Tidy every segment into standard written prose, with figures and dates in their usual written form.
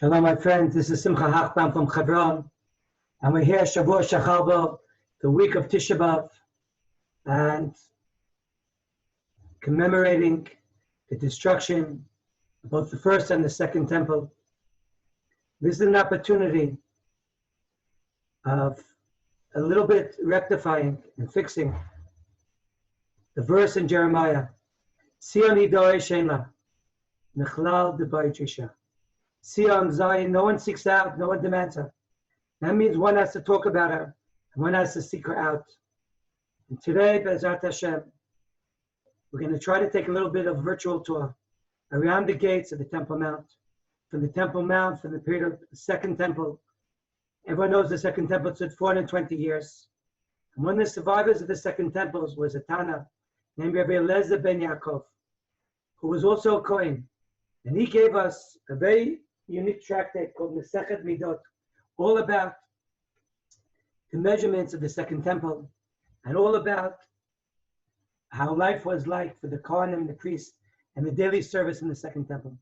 Shalom, my friends. This is Simcha Hochbaum from Kidron, and we're here Shavua Shachalbo, the week of Tisha B'Av, and commemorating the destruction of both the first and the second temple. This is an opportunity of a little bit rectifying and fixing the verse in Jeremiah, Sion Idorei Shema, Nechlal de Pre-Tisha. Sion, Zion, no one seeks out, no one demands her. That means one has to talk about her, and one has to seek her out. And today, Be'ezrat Hashem, we're going to try to take a little bit of a virtual tour around the gates of the Temple Mount. From the Temple Mount, from the period of the Second Temple. Everyone knows the Second Temple stood 420 years. And one of the survivors of the Second Temple was a Tana named Rabbi Eliezer ben Yaakov, who was also a Kohen. And he gave us a very unique tractate called Masechet Midot, all about the measurements of the Second Temple, and all about how life was like for the Kohen and the priest, and the daily service in the Second Temple.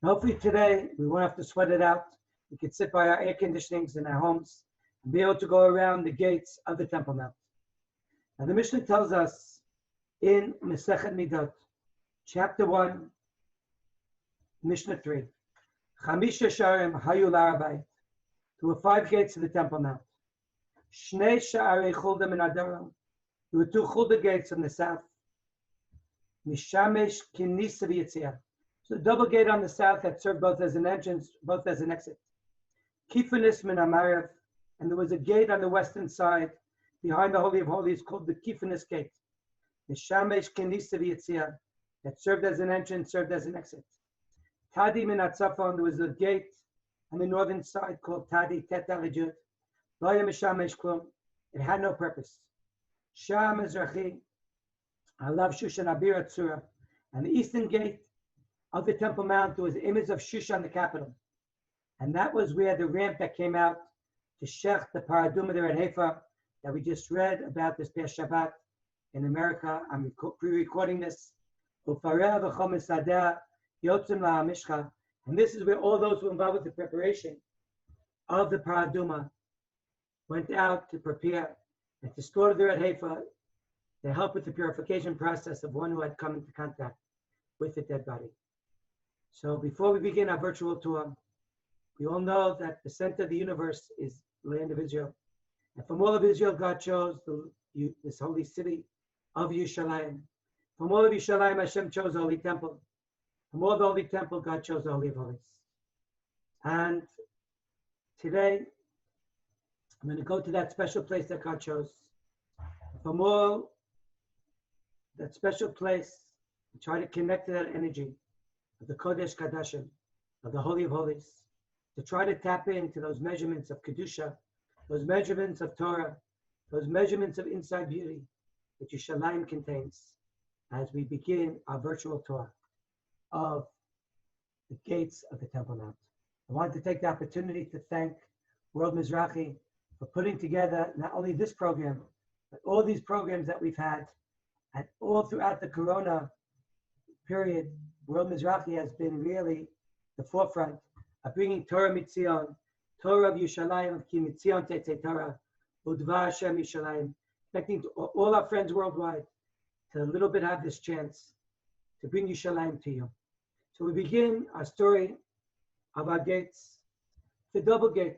And hopefully today, we won't have to sweat it out. We could sit by our air conditionings in our homes and be able to go around the gates of the Temple Mount. Now the Mishnah tells us in Masechet Midot, chapter 1, Mishnah 3, Chamisha Sharim Hayu L'Har-Bayit. There were 5 gates to the Temple Mount. Shnei Sha'arei Chulda min Hadarom. There were 2 Chulda gates from the south. Mishamesh Kinisa v'Yitzia. So the double gate on the south that served both as an entrance, both as an exit. Kifanis min Hamarev. And there was a gate on the western side behind the Holy of Holies called the Kifanis gate. Mishamesh Kinisa v'Yitzia. That served as an entrance, served as an exit. Tadi min Hatzafon, there was a gate on the northern side called Tadi Tet Alejut. Lo Yeh Mishamesh Klum. It had no purpose. Sham Mizrachi, Alav Shushan Abir Atzura. And the eastern gate of the Temple Mount, there was the image of Shushan, the capital. And that was where the ramp that came out to Shech, the Paraduma there at Haifa, that we just read about this past Shabbat in America. I'm pre-recording this. And this is where all those who were involved with the preparation of the Paraduma went out to prepare and to slaughter there at Haifa to help with the purification process of one who had come into contact with the dead body. So before we begin our virtual tour, we all know that the center of the universe is the land of Israel. And from all of Israel, God chose this holy city of Yerushalayim. From all of Yerushalayim, Hashem chose the Holy Temple. From all the Holy Temple, God chose the Holy of Holies. And today, I'm going to go to that special place that God chose. From all that special place, and try to connect to that energy of the Kodesh Kadashim, of the Holy of Holies, to try to tap into those measurements of Kedusha, those measurements of Torah, those measurements of inside beauty that Yerushalayim contains as we begin our virtual tour of the gates of the Temple Mount. I wanted to take the opportunity to thank World Mizrachi for putting together not only this program, but all these programs that we've had, and all throughout the Corona period. World Mizrachi has been really the forefront of bringing Torah Mitzion, Torah of Yerushalayim, Ki Mitzion Tetzei Torah, Udvar Hashem Yerushalayim, connecting to all our friends worldwide to a little bit have this chance to bring Yerushalayim to you. So we begin our story of our gates, the double gate.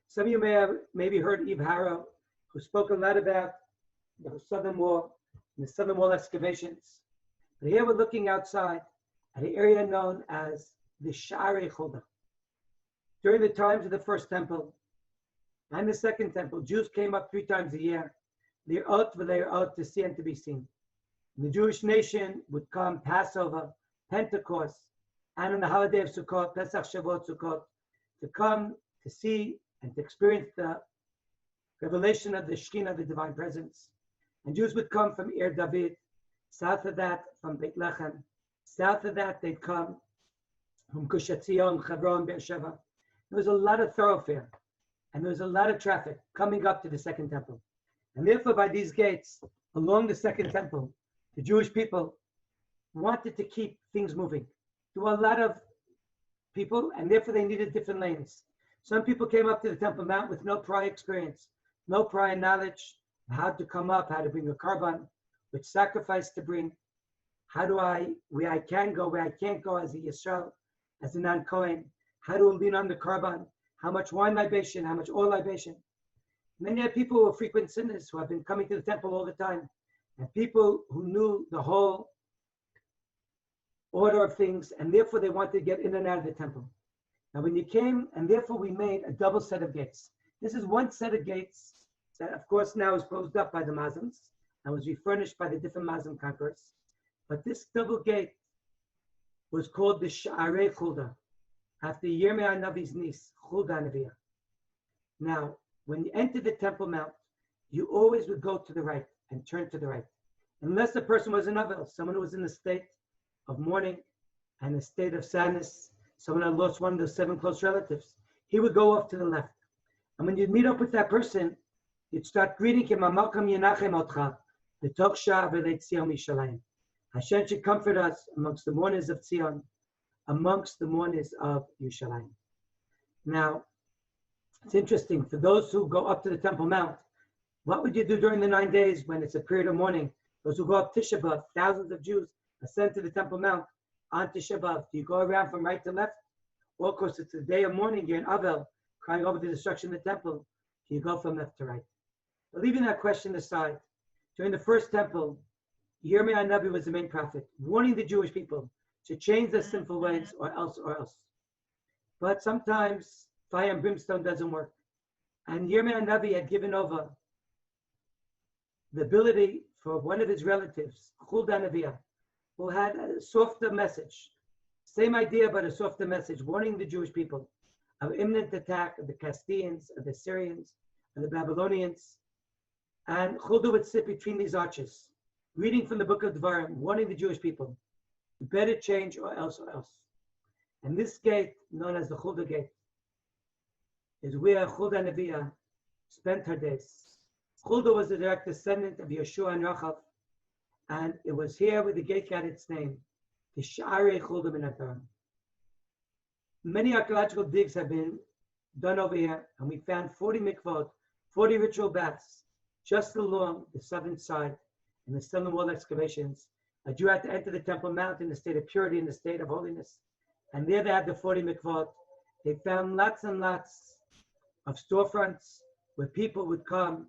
Some of you may have maybe heard Eve Harrow, who spoke a lot about the Southern Wall and the Southern Wall excavations. But here we're looking outside at an area known as the Sha'arei Chulda. During the times of the First Temple and the Second Temple, Jews came up 3 times a year, Lir'ot v'leir'ot, to see and to be seen. And the Jewish nation would come Passover, Pentecost, and on the holiday of Sukkot, Pesach, Shavuot, Sukkot, to come to see and to experience the revelation of the Shekhinah, the divine presence. And Jews would come from Ir David, south of that from Beit Lechem, south of that they'd come from Gush Etzion, Hebron, Beersheba. There was a lot of thoroughfare, and there was a lot of traffic coming up to the Second Temple. And therefore, by these gates, along the Second Temple, the Jewish people wanted to keep things moving. There were a lot of people, and therefore they needed different lanes. Some people came up to the Temple Mount with no prior experience, no prior knowledge, how to come up, how to bring a carbon, which sacrifice to bring, where I can go, where I can't go as a Yisrael, as a non-Kohen, how to lean on the carbon, how much wine libation, how much oil libation. Many are people who are frequent sinners who have been coming to the temple all the time, and people who knew the whole order of things, and therefore they wanted to get in and out of the temple. Now when you came, and therefore we made a double set of gates. This is one set of gates that of course now is closed up by the Muslims and was refurnished by the different Muslim conquerors. But this double gate was called the Sha'arei Chulda, after Yirmiyah Navi's niece, Chulda Neviah. Now, when you enter the Temple Mount, you always would go to the right and turn to the right. Unless the person was an Avel, someone who was in a state of mourning and a state of sadness, someone had lost one of their 7 close relatives, he would go off to the left. And when you'd meet up with that person, you'd start greeting him, Amalkam Yenachem Otcha, B'toch Shah V'lei Tzion Yerushalayim. Hashem should comfort us amongst the mourners of Tzion, amongst the mourners of Yerushalayim. Now, it's interesting, for those who go up to the Temple Mount, what would you do during the 9 days when it's a period of mourning? Those who go up Tisha B'Av, thousands of Jews ascend to the Temple Mount on Tisha B'Av. Do you go around from right to left? Or of course, it's a day of mourning, you're in Avel, crying over the destruction of the temple. Do you go from left to right? But leaving that question aside, during the first temple, Yirmiyah Navi was the main prophet, warning the Jewish people to change their sinful ways or else. But sometimes fire and brimstone doesn't work. And Yirmiyah Navi had given over the ability for one of his relatives, Chulda Neviah, who had a softer message, same idea but a softer message, warning the Jewish people of imminent attack of the Chaldeans, of the Syrians, of the Babylonians. And Chulda would sit between these arches, reading from the book of Devarim, warning the Jewish people, better change or else. And this gate, known as the Chulda gate, is where Chulda Neviah spent her days. Chulda was the direct descendant of Yeshua and Rachav, and it was here where the gate got its name, the Sha'arei Chulda Min HaTorah. Many archaeological digs have been done over here, and we found 40 mikvot, 40 ritual baths, just along the southern side, and the southern wall excavations. A Jew had to enter the Temple Mount in the state of purity, in the state of holiness. And there they have the 40 mikvot. They found lots and lots of storefronts where people would come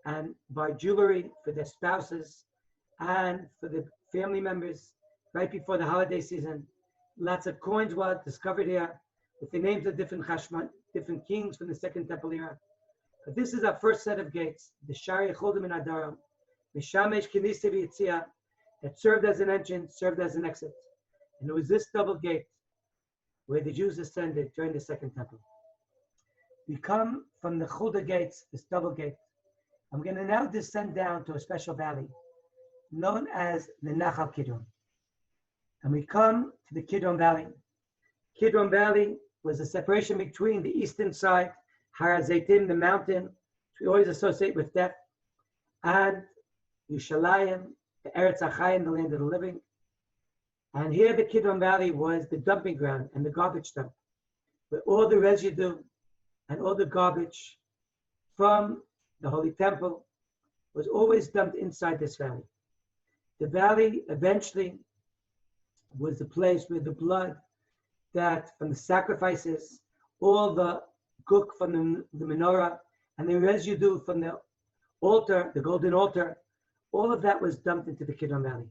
and buy jewelry for their spouses and for the family members right before the holiday season. Lots of coins were discovered here with the names of different different kings from the Second Temple era. But this is our first set of gates, the Sha'arei Chulda Min HaTorah, Mishamesh Kinisa V'Yitzia, that served as an entrance, served as an exit. And it was this double gate where the Jews ascended during the Second Temple. We come from the Chulda gates, this double gate. I'm going to now descend down to a special valley known as the Nachal Kidron. And we come to the Kidron Valley. Kidron Valley was a separation between the eastern side, Har HaZeitim, the mountain, which we always associate with death, and Yerushalayim, the Eretz HaChaim, the land of the living. And here the Kidron Valley was the dumping ground and the garbage dump, where all the residue and all the garbage from the Holy Temple was always dumped inside this valley. The valley eventually was the place where the blood that from the sacrifices, all the guk from the menorah, and the residue from the altar, the golden altar, all of that was dumped into the Kidron Valley.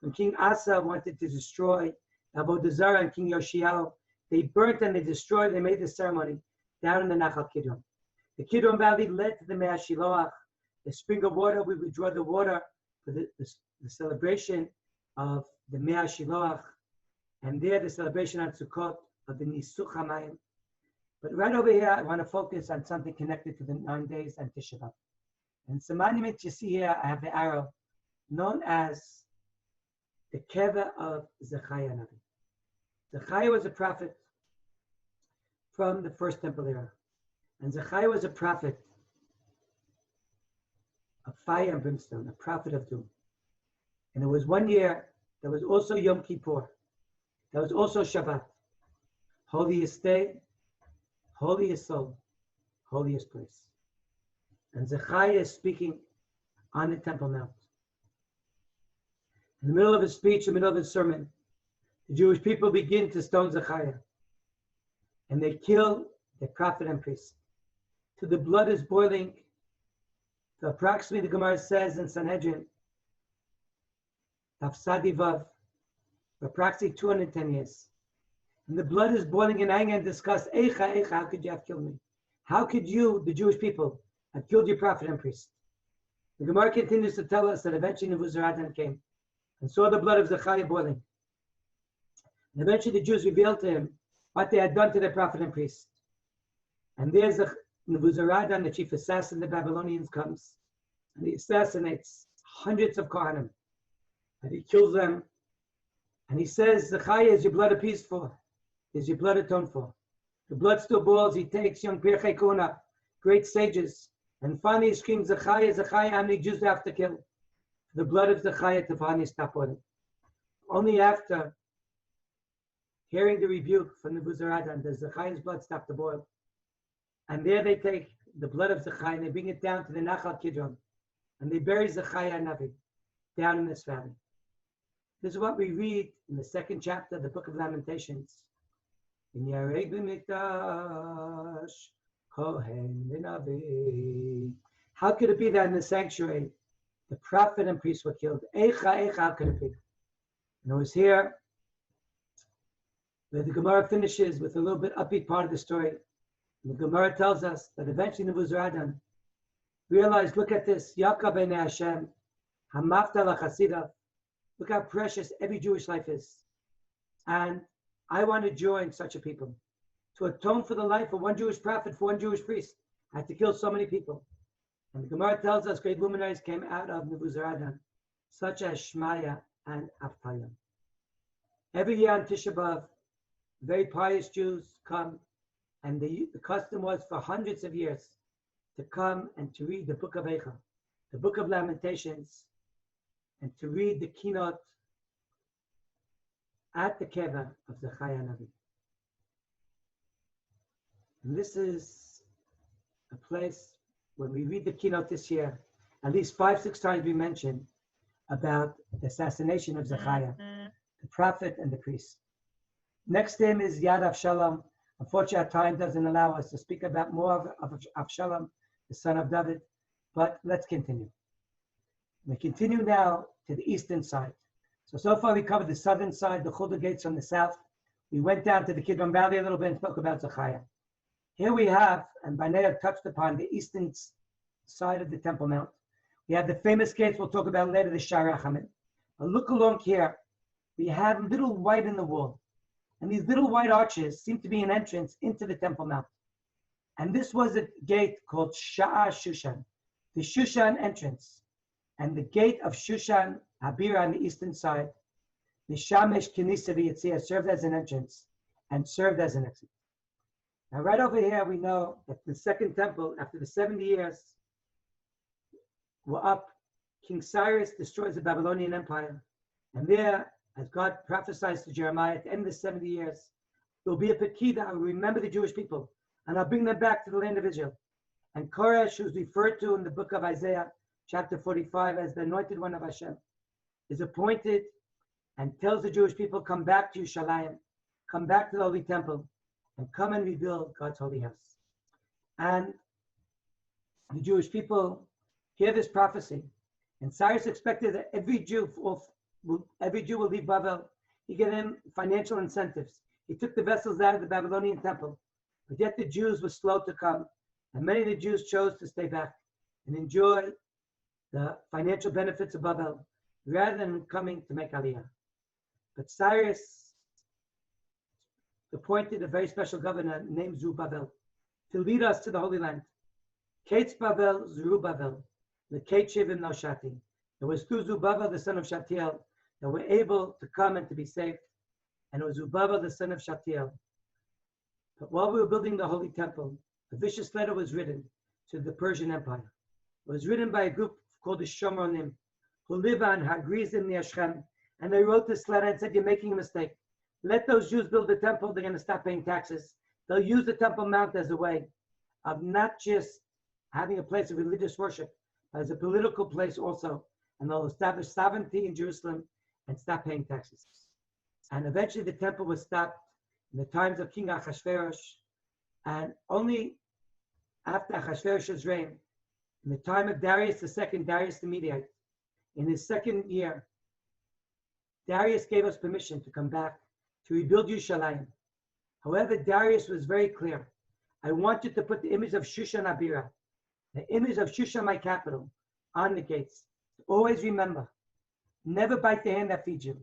When King Asa wanted to destroy Avodah Zarah and King Yoshiao, they burnt and they destroyed, they made the ceremony down in the Nachal Kidron. The Kidron Valley led to the Mei HaShiloach, the spring of water. We would draw the water for the celebration of the Mei HaShiloach, and there the celebration on Sukkot of the Nisuch HaMayim. But right over here, I want to focus on something connected to the 9 days and Tisha B'Av. And it's a monument you see here, I have the arrow, known as the Keva of Zechariah Navi. Zechariah was a prophet from the First Temple era. And Zechariah was a prophet of fire and brimstone, a prophet of doom. And there was one year, there was also Yom Kippur. There was also Shabbat. holiest day, holiest soul, holiest place. And Zechariah is speaking on the Temple Mount. In the middle of his speech, in the middle of his sermon, the Jewish people begin to stone Zechariah. And they kill the prophet and priest. Till the blood is boiling. So approximately, the Gemara says in Sanhedrin, Tafsadi Vav, for approximately 210 years. And the blood is boiling in anger and disgust. Eicha, Eicha, how could you have killed me? How could you, the Jewish people, have killed your prophet and priest? The Gemara continues to tell us that eventually Nebuzaradan came and saw the blood of Zechariah boiling. And eventually the Jews revealed to him what they had done to their prophet and priest. And there's Nebuzaradan, the chief assassin of the Babylonians, comes and he assassinates hundreds of Kohanim. And he kills them. And he says, Zechariah, is your blood appeased for? Is your blood atoned for? The blood still boils. He takes young Pirchei Kuna, great sages. And finally he screams, Zechariah, Zechariah, how many Jews do I have to kill? The blood of Zechariah to finally stop boiling. Only after hearing the rebuke from the Nebuzaradan does Zechariah's blood stop to boil. And there they take the blood of Zechariah and they bring it down to the Nachal Kidron. And they bury Zechariah Navi down in this valley. This is what we read in the second chapter of the Book of Lamentations. In Yarei B'Mikdash, Kohen V'Navi. How could it be that in the sanctuary, the prophet and priest were killed? Eicha, Eicha, how could it be? And it was here where the Gemara finishes with a little bit upbeat part of the story. And the Gemara tells us that eventually Nebuzaradan realized, look at this, Yaakov ben Hashem, Hamafta lachasida. Look how precious every Jewish life is. And I want to join such a people. To atone for the life of one Jewish prophet, for one Jewish priest. I had to kill so many people. And the Gemara tells us great luminaries came out of Nebuzaradan, such as Shmaya and Avtalim. Every year on Tisha B'Av, very pious Jews come, and the custom was for hundreds of years to come and to read the book of Eicha, the book of Lamentations, and to read the keynote at the Keva of Zechariah Navi. And this is a place when we read the keynote this year, at least 5-6 times we mentioned about the assassination of Zechariah, the prophet and the priest. Next name is Yad Avshalom. Unfortunately, our time doesn't allow us to speak about more of Avshalom, the son of David, but let's continue. We continue now to the eastern side. So far we covered the southern side, the Chulda gates from the south. We went down to the Kidron Valley a little bit and spoke about Zechariah. Here we have, and Banea touched upon the eastern side of the Temple Mount. We have the famous gates we'll talk about later, the Sha'ar HaChamim. But look along here. We have little white in the wall. And these little white arches seem to be an entrance into the Temple Mount. And this was a gate called Sha'ar Shushan, the Shushan entrance. And the gate of Shushan Habira on the eastern side, the Shamesh Kinisa V'Yitzia, served as an entrance and served as an exit. Now, right over here, we know that the second temple, after the 70 years were up, King Cyrus destroys the Babylonian Empire. And there, as God prophesies to Jeremiah, at the end of the 70 years, there will be a Pekida. I will remember the Jewish people, and I'll bring them back to the land of Israel. And Koresh, who's referred to in the book of Isaiah, chapter 45, as the anointed one of Hashem, is appointed and tells the Jewish people, come back to Yerushalayim, come back to the Holy Temple, and come and rebuild God's holy house. And the Jewish people hear this prophecy. And Cyrus expected that every Jew will leave Babel. He gave them financial incentives. He took the vessels out of the Babylonian temple. But yet the Jews were slow to come. And many of the Jews chose to stay back and enjoy the financial benefits of Babel rather than coming to make Aliyah. But Cyrus appointed a very special governor named Zerubbabel to lead us to the Holy Land. Kates Babel, Zerubbabel, the Kate Shivim Noshati. There was through Zerubbabel, the son of Shatiel, that were able to come and to be saved. And it was Zerubbabel, the son of Shatiel. But while we were building the Holy Temple, a vicious letter was written to the Persian Empire. It was written by a group called the Shomronim, who live on Hagrizim near Shechem. And they wrote this letter and said, you're making a mistake. Let those Jews build the temple. They're going to stop paying taxes. They'll use the Temple Mount as a way of not just having a place of religious worship, but as a political place also. And they'll establish sovereignty in Jerusalem and stop paying taxes. And eventually the temple was stopped in the times of King Achashverosh. And only after Achashverosh's reign, in the time of Darius II, Darius the Mediate, in his second year, Darius gave us permission to come back to rebuild Yerushalayim. However, Darius was very clear. I want you to put the image of Shushan Abira, the image of Shushan, my capital, on the gates. Always remember, never bite the hand that feeds you,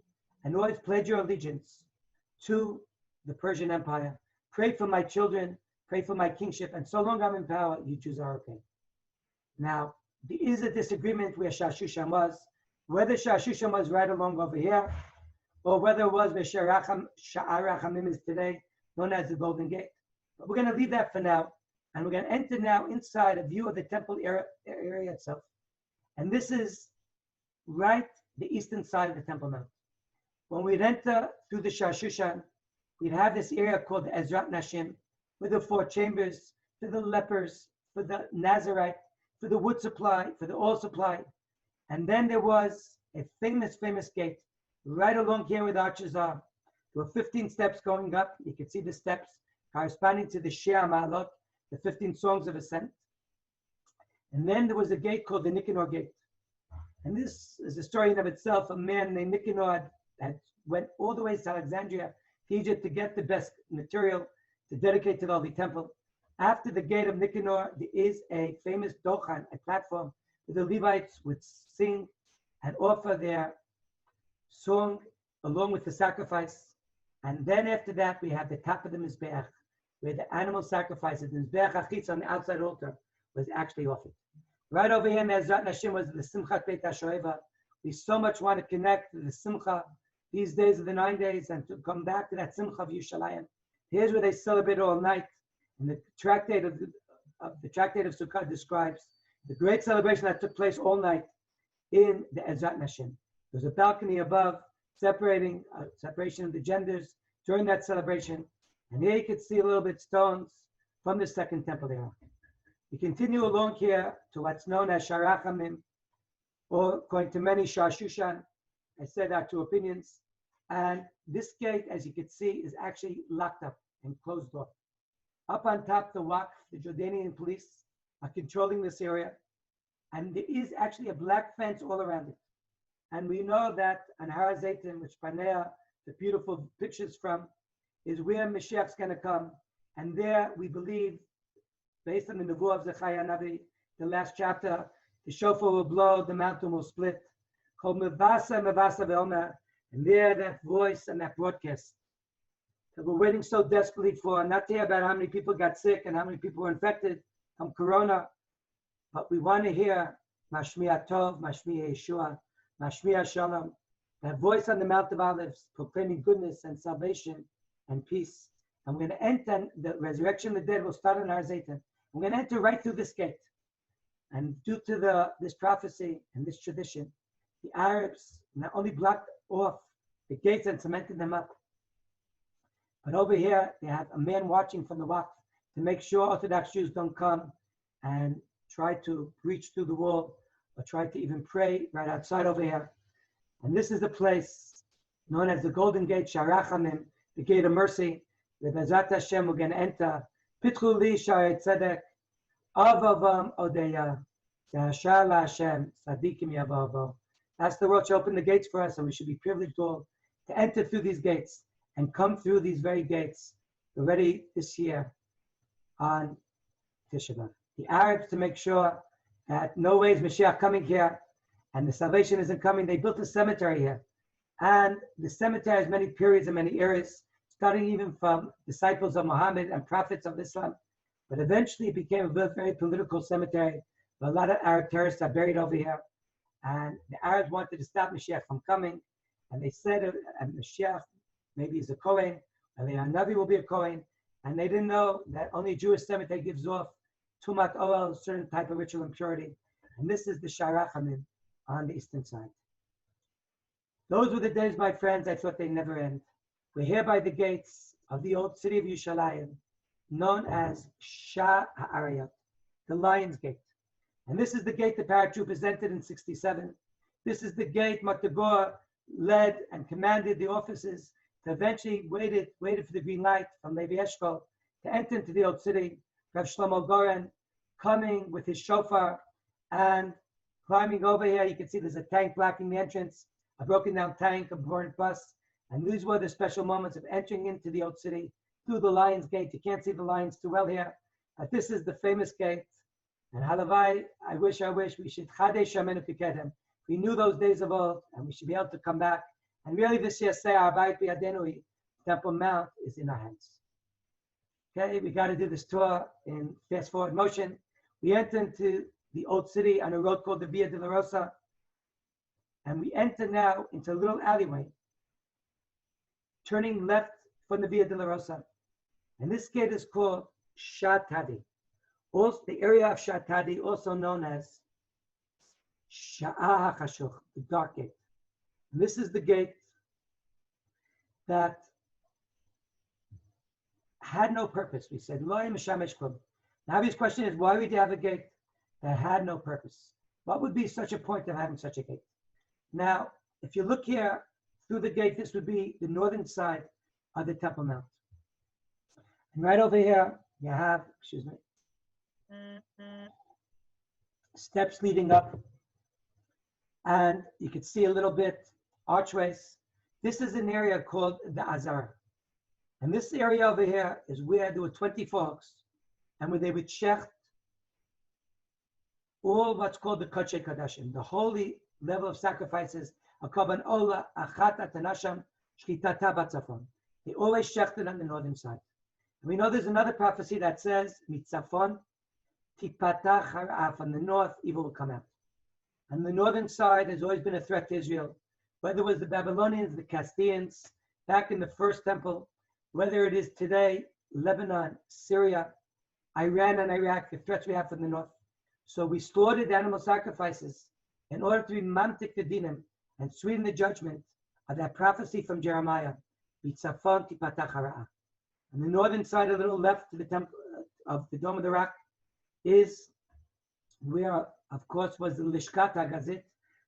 and always pledge your allegiance to the Persian Empire. Pray for my children, pray for my kingship, and so long I'm in power, you Jews are okay. Now, there is a disagreement where Shushan was, whether Shushan was right along over here, or whether it was where Sha'ar Rachamim is today, known as the Golden Gate. But we're going to leave that for now, and we're going to enter now inside a view of the temple area itself. And this is right the eastern side of the Temple Mount. When we'd enter through the Shushan, we'd have this area called the Ezrat Nashim, with the 4 chambers, for the lepers, for the Nazarite, for the wood supply, for the oil supply. And then there was a famous gate right along here where the arches are. There were 15 steps going up. You can see the steps corresponding to the Shir Ma'alot, the 15 songs of ascent. And then there was a gate called the Nicanor Gate. And this is a story in of itself. A man named Nicanor that went all the way to Alexandria, to Egypt, to get the best material to dedicate to the Holy Temple. After the gate of Nicanor, there is a famous Dochan, a platform where the Levites would sing and offer their song along with the sacrifice. And then after that, we have the top of the Mizbeach, where the animal sacrifices, the Mizbeach Achitz on the outside altar, was actually offered. Right over here in Ezrat Nashim was the Simcha Beit HaShoeva. We so much want to connect to the Simcha, these days of the 9 days, and to come back to that Simcha of Yerushalayim. Here's where they celebrate all night. And the tractate of Sukkot describes the great celebration that took place all night in the Ezrat Nashim. There's a balcony above separation of the genders during that celebration. And here you can see a little bit stones from the second temple era. We continue along here to what's known as Sharachamim, or according to many, Shushan. I said our 2 opinions. And this gate, as you can see, is actually locked up and closed off. Up on top, the Waqf, the Jordanian police, are controlling this area. And there is actually a black fence all around it. And we know that on Har HaZeitim, which Panea, the beautiful pictures from, is where Mashiach's going to come. And there we believe, based on the Nevuah of Zechariah Navi, the last chapter, the shofar will blow, the mountain will split. Called Mevasa Ve'omer, and there that voice and that broadcast that we're waiting so desperately for, not to hear about how many people got sick and how many people were infected from corona, but we want to hear Mashmiach Tov, Mashmiach Yeshua, Mashmiach Shalom, that voice on the Mount of Olives, proclaiming goodness and salvation and peace. And we're going to enter, the resurrection of the dead will start in Har HaZeitim. We're going to enter right through this gate. And due to this prophecy and this tradition, the Arabs not only blocked off the gates and cemented them up, but over here they have a man watching from the Waqf to make sure Orthodox Jews don't come and try to breach through the wall or try to even pray right outside over here. And this is the place known as the Golden Gate, Sharachamim, the Gate of Mercy. The Bezat Hashem, we're going to enter. Pitchu li Sha'arei Tzedek, Avavam Odeya, Zahashar LaHashem, Sadikim Yavavo. That's the world should open the gates for us, and we should be privileged all to enter through these gates and come through these very gates already this year on Tisha B'Av. The Arabs, to make sure that no way is Mashiach coming here and the salvation isn't coming, they built a cemetery here. And the cemetery has many periods and many eras, starting even from disciples of Muhammad and prophets of Islam. But eventually it became a very political cemetery. A lot of Arab terrorists are buried over here. And the Arabs wanted to stop Mashiach from coming. And they said, and Mashiach maybe is a Kohen, and the Navi will be a Kohen. And they didn't know that only a Jewish cemetery gives off Tumat Oel, a certain type of ritual impurity. And this is the Sharachamim on the eastern side. Those were the days, my friends, I thought they'd never end. We're here by the gates of the old city of Yerushalayim, known as Shah Ha'arayot, the Lion's Gate. And this is the gate the paratroopers entered in 67. This is the gate Matabor led and commanded the officers to eventually waited for the green light from Levi Eshkol to enter into the old city. Rav Shlomo Goren coming with his shofar and climbing over here. You can see there's a tank blocking the entrance, a broken down tank, a burned bus. And these were the special moments of entering into the old city through the Lion's Gate. You can't see the lions too well here, but this is the famous gate. And halavai, I wish we should chadesh Yamenu Pikedem. We knew those days of old, and we should be able to come back. And really, this year, say our Bayit B'Yadenu, Temple Mount is in our hands. Okay, we got to do this tour in fast forward motion. We enter into the old city on a road called the Via Dolorosa, and we enter now into a little alleyway, turning left from the Via Dolorosa. And this gate is called Shatadi. Also, the area of Shatadi, also known as Sha'ah HaChashuch, the dark gate. And this is the gate that had no purpose. We said, Lo Mishamesh Klum. The obvious question is, why would you have a gate that had no purpose? What would be such a point of having such a gate? Now, if you look here through the gate, this would be the northern side of the Temple Mount. And right over here, you have, steps leading up. And you can see a little bit archways. This is an area called the Azar. And this area over here is where there were 20 folks and where they would shecht all what's called the Kodesh Kadashim, the holy level of sacrifices, a Korban Ola, Achat Atanasham, Shkitata Batzafon. They always shechted on the northern side. And we know there's another prophecy that says, Mitzafon, Tipatach Har'ah, from the north, evil will come out. And the northern side has always been a threat to Israel, whether it was the Babylonians, the Chaldeans, back in the first temple, whether it is today, Lebanon, Syria, Iran, and Iraq, the threats we have from the north. So we slaughtered animal sacrifices in order to be mamtik the dinim and sweeten the judgment of that prophecy from Jeremiah. Bitzafon tipatach hara'ah. On the northern side, a little left to the temple of the Dome of the Rock, is where, of course, was the Lishkat HaGazit,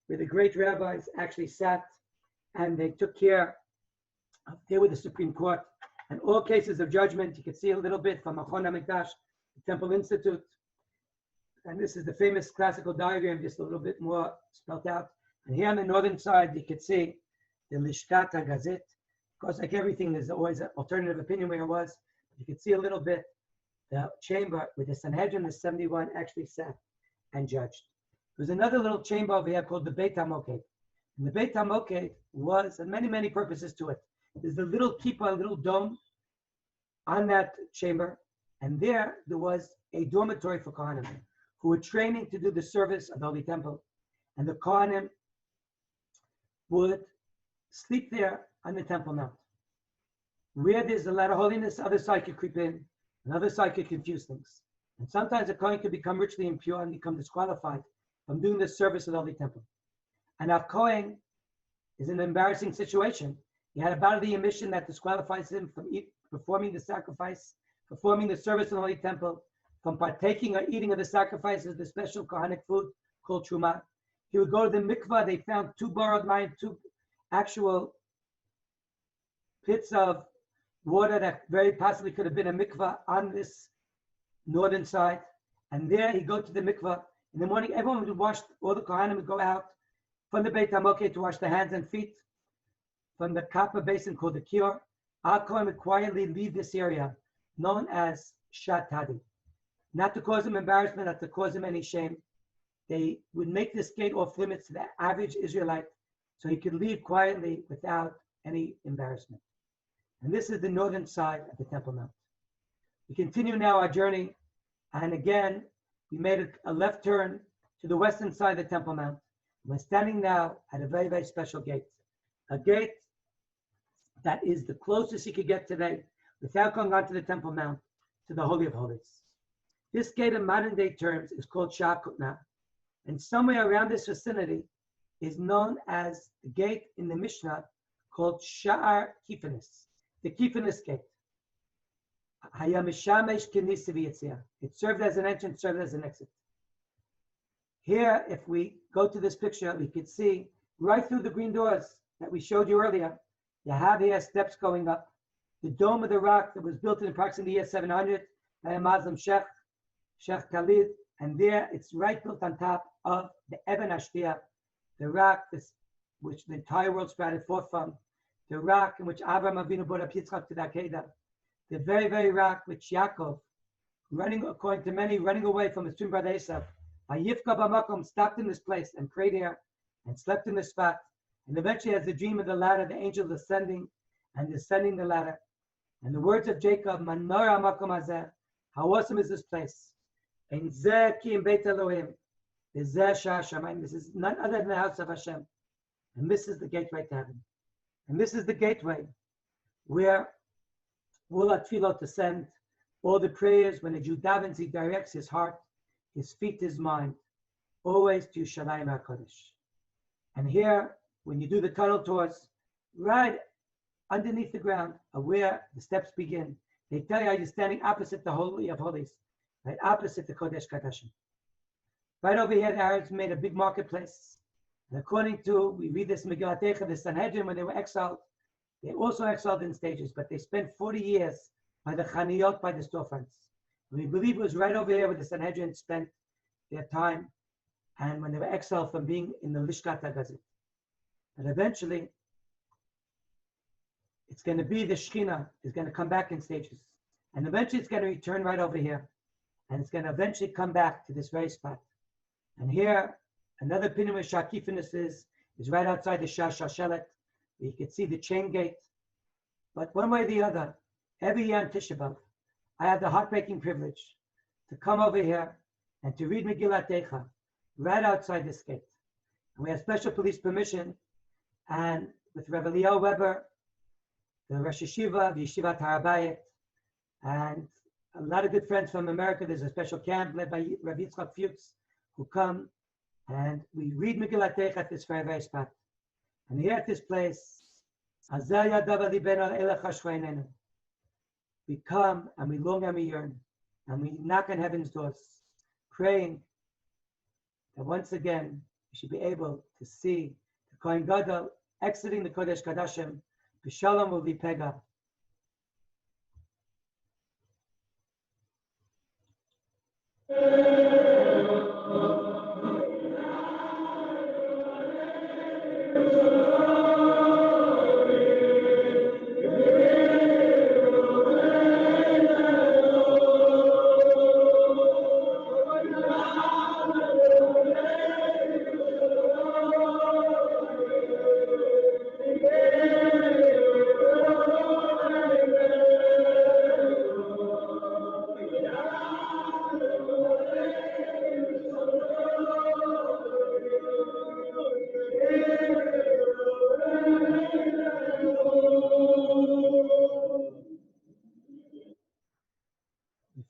where the great rabbis actually sat and they took care of, they were the Supreme Court. And all cases of judgment, you can see a little bit from Hamikdash, the Temple Institute. And this is the famous classical diagram, just a little bit more spelled out. And here on the northern side, you can see the Lishkat HaGazit. Of course, like everything, there's always an alternative opinion where it was. You can see a little bit the chamber where the Sanhedrin, the 71, actually sat and judged. There's another little chamber over here called the Beit HaMoked. And the Beit HaMoked was, and many, many purposes to it. There's a little kippah, a little dome on that chamber. And there was a dormitory for Kohanim who were training to do the service of the Holy Temple. And the Kohanim would sleep there on the Temple Mount. Where there's a lot of holiness, other side could creep in, another side could confuse things. And sometimes a Kohen could become ritually impure and become disqualified from doing the service of the Holy Temple. And our Kohen is in an embarrassing situation. He had a bodily emission that disqualifies him from performing the sacrifice, performing the service of the Holy Temple, from partaking or eating of the sacrifices, the special Kohanic food called Truma. He would go to the mikvah. They found 2 borrowed mayim, 2 actual pits of water that very possibly could have been a mikvah on this northern side. And there he'd go to the mikvah. In the morning, everyone would wash, all the Kohanim would go out from the Beit HaMoked to wash their hands and feet from the Kappa basin called the Kior. Our Kohen would quietly leave this area known as Shatadi. Not to cause him embarrassment, not to cause him any shame. They would make this gate off limits to the average Israelite so he could leave quietly without any embarrassment. And this is the northern side of the Temple Mount. We continue now our journey, and again, we made a left turn to the western side of the Temple Mount. We're standing now at a very, very special gate. A gate that is the closest you could get today without going onto the Temple Mount to the Holy of Holies. This gate in modern day terms is called Sha'ar Kutna, and somewhere around this vicinity is known as the gate in the Mishnah called Sha'ar Kifanis. the Kifinis gate. It served as an entrance, served as an exit. Here, if we go to this picture, we could see right through the green doors that we showed you earlier. You have here steps going up. The dome of the rock that was built in approximately the year 700 by a Muslim Sheikh Khalid, and there it's right built on top of the Eben Ashtiyah, the rock which the entire world sprouted forth from, the rock in which Abraham Avinu brought up Yitzchak to the Akedah, the very, very rock which Yaakov, according to many, running away from his twin brother Esav, Yifka Bamakom, stopped in this place and prayed here and slept in this spot. And eventually has the dream of the ladder, the angel ascending and descending the ladder. And the words of Jacob, Manora Makom Hazeh, how awesome is this place? And Zeh Ki Beit Elohim, Zeh Shah Shamayim. This is none other than the house of Hashem. And this is the gateway to heaven. And this is the gateway where all our tefillot descend, all the prayers, when a Jew davens, he directs his heart, his feet, his mind, always to Yerushalayim HaKodesh. And here, when you do the tunnel tours, right underneath the ground of where the steps begin, they tell you how you're standing opposite the Holy of Holies, right opposite the Kodesh Kadashim. Right over here, the Arabs made a big marketplace. And according to, we read this Megillat Eicha, the Sanhedrin, when they were exiled, they also exiled in stages, but they spent 40 years by the Chaniyot, by the storefronts. And we believe it was right over here where the Sanhedrin spent their time, and when they were exiled from being in the Lishkat HaGazit. But eventually, it's going to be the Shekhinah is going to come back in stages. And eventually it's going to return right over here. And it's going to eventually come back to this very spot. And here, another opinion where Shakifinus is right outside the Shah Shashelet. You can see the chain gate. But one way or the other, every year on Tisha B'Av, I have the heartbreaking privilege to come over here and to read Megillat Eicha right outside this gate. And we have special police permission. And with Rabbi Leo Weber, the Rosh Yeshiva, the Yeshivat Hakotel, and a lot of good friends from America. There's a special camp led by Rabbi Yitzchak Fuchs who come, and we read Megillat Eicha at this very, very spot. And here at this place, we come and we long and we yearn, and we knock on heaven's doors, praying that once again we should be able to see the Kohen Gadol exiting the Kodesh Kadashim, B'Shalom U'V'Pega.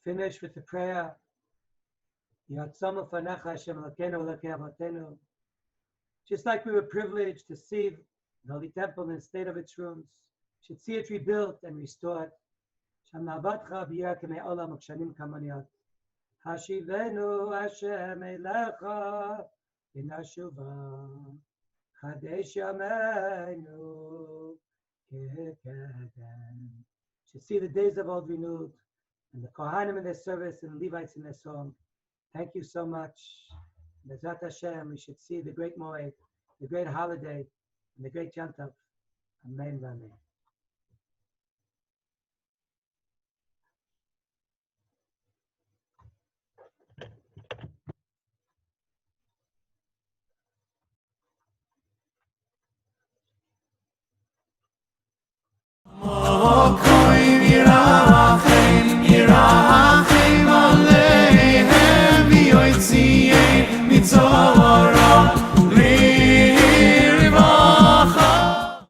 Finish with the prayer. Just like we were privileged to see the Holy Temple in the state of its rooms, should see it rebuilt and restored. Hashivenu Hashem Elecha Inashuva Chadesh Yameinu Kekeden. Should see the days of old renewed, and the Kohanim in their service and the Levites in their song. Thank you so much. Bezrat Hashem, we should see the great Moed, the great holiday, and the great Yom Tov. Amen. Amen.